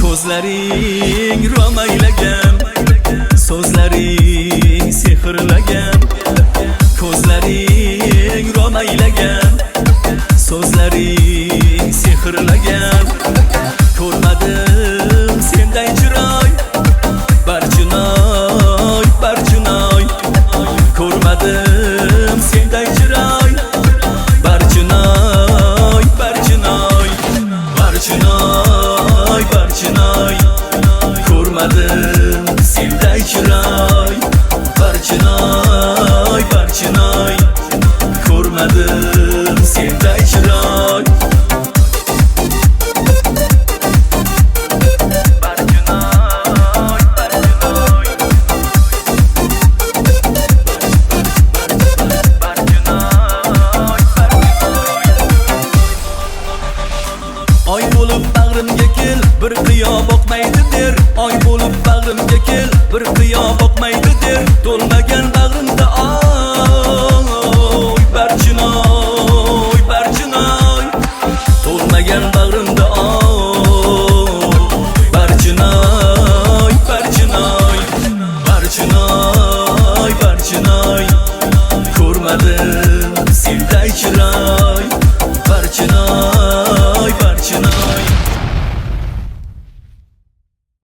Ko'zlaring romaylagan, so'zlaring sehrlagan. Ko'zlaring romaylagan, so'zlaring sehrlagan. Ko'rmadim senday chiroy, Barchinoy, Barchinoy. Ko'rmadim senday chiroy, Barchinoy, Barchinoy. Barchinoy, Barchinoy. Ko'rmadim senday chiroy, Barchinoy, Barchinoy. Ko'rmadim senday chiroy. Oy bo'lib bag'rimga kel, bir qiyo boqmaydi der. Oy bo'lib bag'rimga kel, bir qiyo boqmaydi der. To'lmagan bag'rimda oy Barchinoy, Barchinoy. To'lmagan bag'rimda oy Barchinoy, Barchinoy. Barchinoy, Barchinoy. Ko'rmadim senday chiroy, Barchinoy.